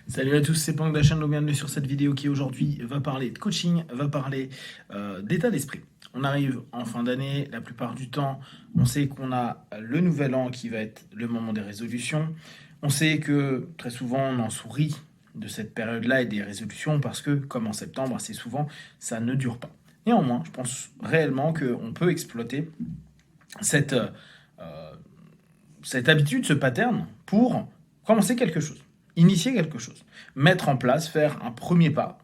Salut à tous, c'est Pang de la chaîne, bienvenue sur cette vidéo qui aujourd'hui va parler de coaching, va parler d'état d'esprit. On arrive en fin d'année, la plupart du temps, on sait qu'on a le nouvel an qui va être le moment des résolutions. On sait que très souvent on en sourit de cette période-là et des résolutions parce que, comme en septembre, assez souvent, ça ne dure pas. Néanmoins, je pense réellement qu'on peut exploiter cette, cette habitude, ce pattern, pour commencer quelque chose, initier quelque chose, mettre en place, faire un premier pas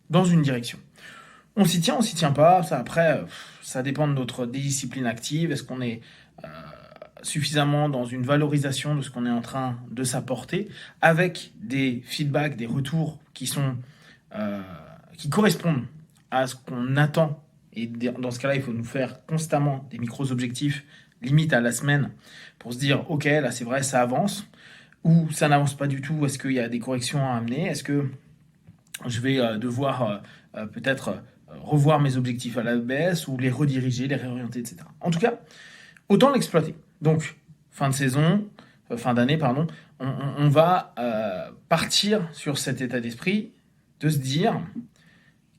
dans une direction. On s'y tient pas, ça après, ça dépend de notre discipline active, est-ce qu'on est suffisamment dans une valorisation de ce qu'on est en train de s'apporter, avec des feedbacks, des retours qui correspondent à ce qu'on attend. Et dans ce cas-là, il faut nous faire constamment des micros-objectifs, limite à la semaine, pour se dire, ok, là c'est vrai, ça avance, ou ça n'avance pas du tout, est-ce qu'il y a des corrections à amener, est-ce que je vais devoir peut-être revoir mes objectifs à la baisse, ou les rediriger, les réorienter, etc. En tout cas, autant l'exploiter. Donc, fin de saison, fin d'année, pardon, on va partir sur cet état d'esprit de se dire,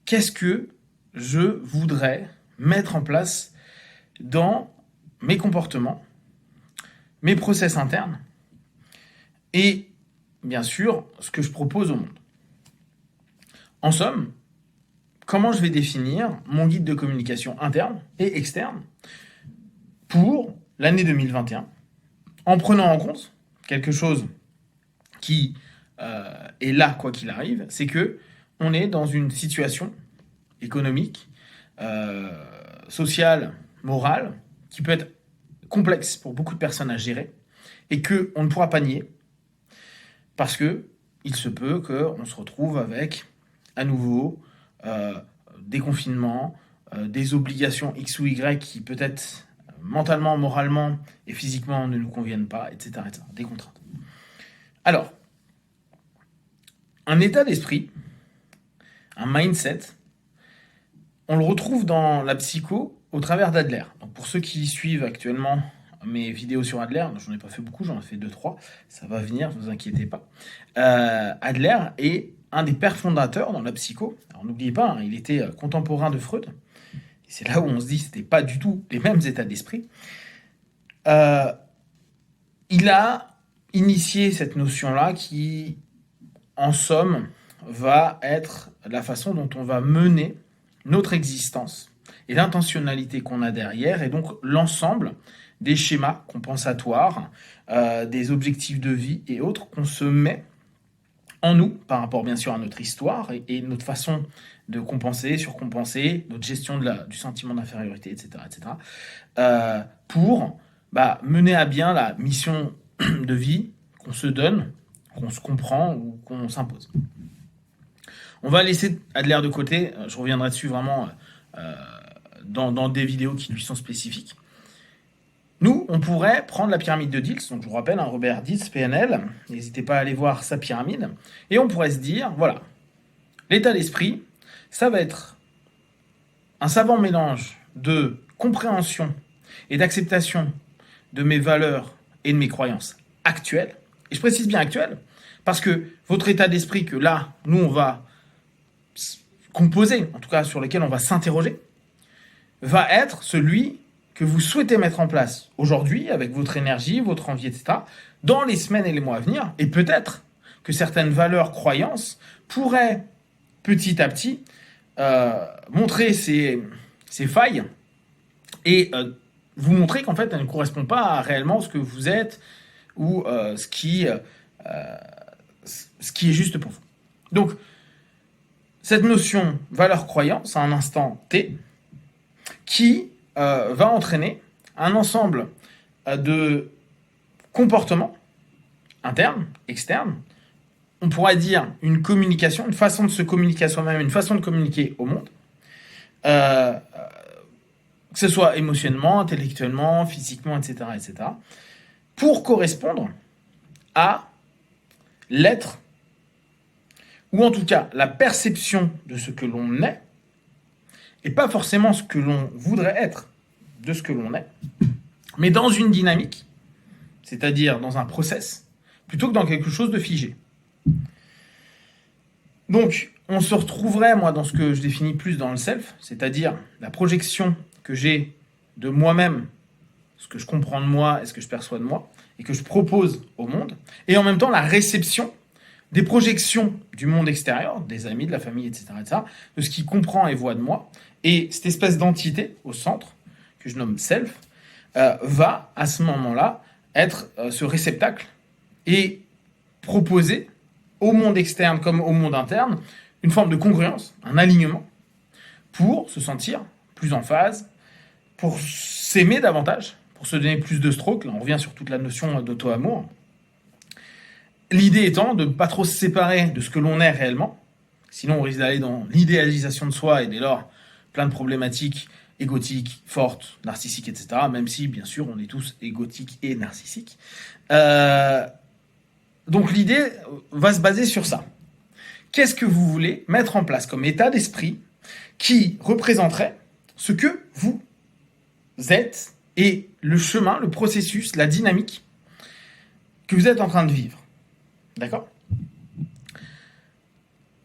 qu'est-ce que je voudrais mettre en place dans mes comportements, mes process internes et bien sûr ce que je propose au monde. En somme, comment je vais définir mon guide de communication interne et externe pour l'année 2021 en prenant en compte quelque chose qui est là quoi qu'il arrive, c'est que on est dans une situation économique, sociale, morale, qui peut être complexe pour beaucoup de personnes à gérer et qu'on ne pourra pas nier parce que il se peut qu'on se retrouve avec à nouveau des confinements, des obligations X ou Y qui peut-être mentalement, moralement et physiquement ne nous conviennent pas, etc., etc. Des contraintes. Alors, un état d'esprit, un mindset, on le retrouve dans la psycho au travers d'Adler. Donc pour ceux qui suivent actuellement mes vidéos sur Adler, j'en ai pas fait beaucoup, j'en ai fait 2-3, ça va venir, ne vous inquiétez pas. Adler est un des pères fondateurs dans la psycho. Alors n'oubliez pas, hein, il était contemporain de Freud. Et c'est là où on se dit que c'était pas du tout les mêmes états d'esprit. Il a initié cette notion-là qui, en somme, va être la façon dont on va mener notre existence et l'intentionnalité qu'on a derrière, et donc l'ensemble des schémas compensatoires, des objectifs de vie et autres qu'on se met en nous, par rapport bien sûr à notre histoire et notre façon de compenser, surcompenser, notre gestion du sentiment d'infériorité, etc., pour mener à bien la mission de vie qu'on se donne, qu'on se comprend ou qu'on s'impose. On va laisser Adler de côté, je reviendrai dessus vraiment dans des vidéos qui lui sont spécifiques. Nous, on pourrait prendre la pyramide de Diels, donc je vous rappelle, Robert Diels, PNL, n'hésitez pas à aller voir sa pyramide, et on pourrait se dire, voilà, l'état d'esprit, ça va être un savant mélange de compréhension et d'acceptation de mes valeurs et de mes croyances actuelles, et je précise bien actuelles, parce que votre état d'esprit que là, nous, on va composé, en tout cas sur lequel on va s'interroger, va être celui que vous souhaitez mettre en place aujourd'hui avec votre énergie, votre envie, etc., dans les semaines et les mois à venir. Et peut-être que certaines valeurs, croyances pourraient petit à petit montrer ces failles et vous montrer qu'en fait, elles ne correspondent pas à réellement ce que vous êtes ou ce qui est juste pour vous. Donc, cette notion valeur-croyance à un instant T qui va entraîner un ensemble de comportements internes, externes. On pourrait dire une communication, une façon de se communiquer à soi-même, une façon de communiquer au monde. Que ce soit émotionnellement, intellectuellement, physiquement, etc., etc., pour correspondre à l'être, ou en tout cas la perception de ce que l'on est, et pas forcément ce que l'on voudrait être de ce que l'on est, mais dans une dynamique, c'est-à-dire dans un process, plutôt que dans quelque chose de figé. Donc, on se retrouverait, moi, dans ce que je définis plus dans le self, c'est-à-dire la projection que j'ai de moi-même, ce que je comprends de moi et ce que je perçois de moi, et que je propose au monde, et en même temps la réception des projections du monde extérieur, des amis, de la famille, etc., de ce qu'il comprend et voit de moi, et cette espèce d'entité au centre, que je nomme self, va à ce moment-là être ce réceptacle et proposer au monde externe comme au monde interne une forme de congruence, un alignement, pour se sentir plus en phase, pour s'aimer davantage, pour se donner plus de stroke. Là, on revient sur toute la notion d'auto-amour. L'idée étant de ne pas trop se séparer de ce que l'on est réellement, sinon on risque d'aller dans l'idéalisation de soi et dès lors plein de problématiques égotiques, fortes, narcissiques, etc. Même si, bien sûr, on est tous égotiques et narcissiques. Donc l'idée va se baser sur ça. Qu'est-ce que vous voulez mettre en place comme état d'esprit qui représenterait ce que vous êtes et le chemin, le processus, la dynamique que vous êtes en train de vivre. D'accord ?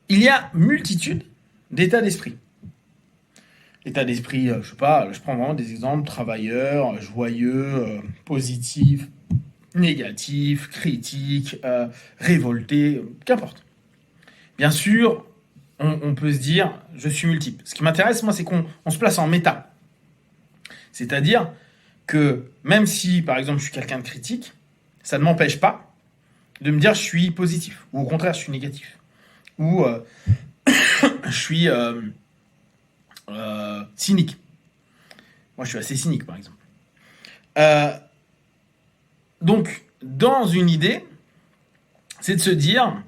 Il y a multitude d'états d'esprit. État d'esprit, je sais pas, je prends vraiment des exemples, travailleur, joyeux, positif, négatif, critique, révolté, qu'importe. Bien sûr, on peut se dire, je suis multiple. Ce qui m'intéresse, moi, c'est qu'on se place en méta. C'est-à-dire que même si, par exemple, je suis quelqu'un de critique, ça ne m'empêche pas de me dire je suis positif, ou au contraire, je suis négatif. Ou je suis cynique. Moi, je suis assez cynique, par exemple. Donc, dans une idée, c'est de se dire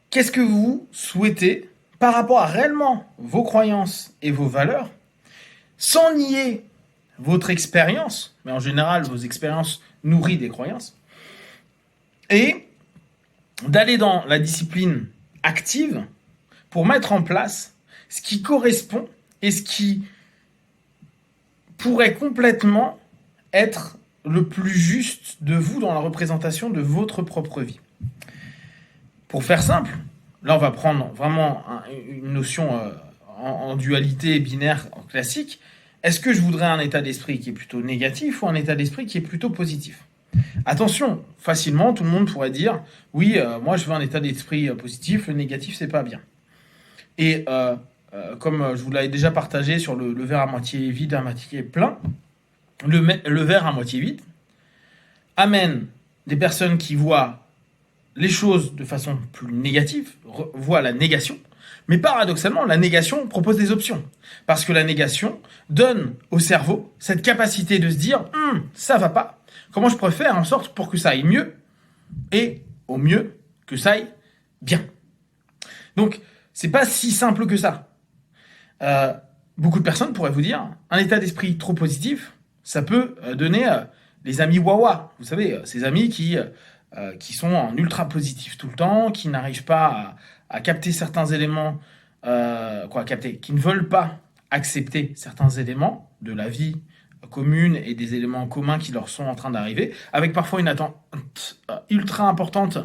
qu'est-ce que vous souhaitez par rapport à réellement vos croyances et vos valeurs, sans nier votre expérience, mais en général, vos expériences nourries des croyances, et d'aller dans la discipline active pour mettre en place ce qui correspond et ce qui pourrait complètement être le plus juste de vous dans la représentation de votre propre vie. Pour faire simple, là on va prendre vraiment une notion en dualité binaire classique. Est-ce que je voudrais un état d'esprit qui est plutôt négatif ou un état d'esprit qui est plutôt positif ? Attention, facilement tout le monde pourrait dire oui, moi je veux un état d'esprit positif, le négatif c'est pas bien. Et comme je vous l'avais déjà partagé sur le verre à moitié vide, à moitié plein, le verre à moitié vide amène des personnes qui voient les choses de façon plus négative, voient la négation, mais paradoxalement, la négation propose des options. Parce que la négation donne au cerveau cette capacité de se dire ça va pas, comment je pourrais faire en sorte pour que ça aille mieux, et au mieux que ça aille bien. Donc, c'est pas si simple que ça. Beaucoup de personnes pourraient vous dire un état d'esprit trop positif, ça peut donner les amis wawa. Vous savez, ces amis qui sont en ultra positif tout le temps, qui n'arrivent pas à capter certains éléments, qui ne veulent pas accepter certains éléments de la vie commune et des éléments communs qui leur sont en train d'arriver, avec parfois une attente ultra importante.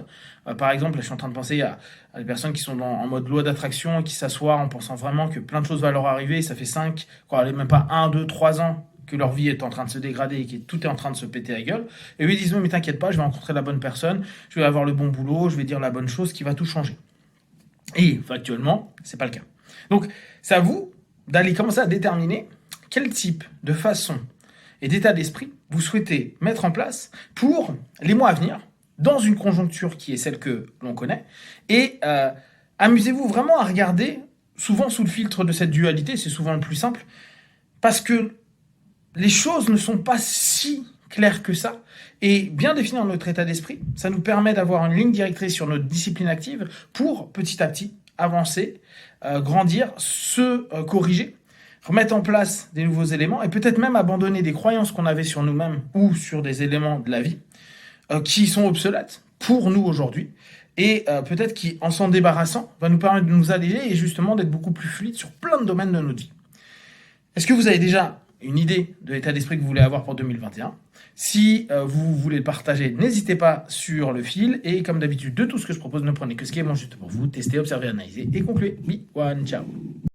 Par exemple, je suis en train de penser à des personnes qui sont en mode loi d'attraction, qui s'assoient en pensant vraiment que plein de choses vont leur arriver, et ça fait 5, même pas 1, 2, 3 ans que leur vie est en train de se dégrader et que tout est en train de se péter la gueule. Et eux ils disent, mais t'inquiète pas, je vais rencontrer la bonne personne, je vais avoir le bon boulot, je vais dire la bonne chose qui va tout changer. Et factuellement, c'est pas le cas. Donc, c'est à vous d'aller commencer à déterminer quel type de façon et d'état d'esprit vous souhaitez mettre en place pour les mois à venir, dans une conjoncture qui est celle que l'on connaît, et amusez-vous vraiment à regarder, souvent sous le filtre de cette dualité, c'est souvent le plus simple, parce que les choses ne sont pas si claires que ça, et bien définir notre état d'esprit, ça nous permet d'avoir une ligne directrice sur notre discipline active pour, petit à petit, avancer, grandir, se corriger, remettre en place des nouveaux éléments, et peut-être même abandonner des croyances qu'on avait sur nous-mêmes ou sur des éléments de la vie qui sont obsolètes pour nous aujourd'hui, et peut-être qui, en s'en débarrassant, va nous permettre de nous alléger et justement d'être beaucoup plus fluide sur plein de domaines de notre vie. Est-ce que vous avez déjà une idée de l'état d'esprit que vous voulez avoir pour 2021. Si vous voulez le partager, n'hésitez pas sur le fil. Et comme d'habitude, de tout ce que je propose, ne prenez que ce qui est bon juste pour vous. Testez, observez, analysez et concluez. Be one, ciao.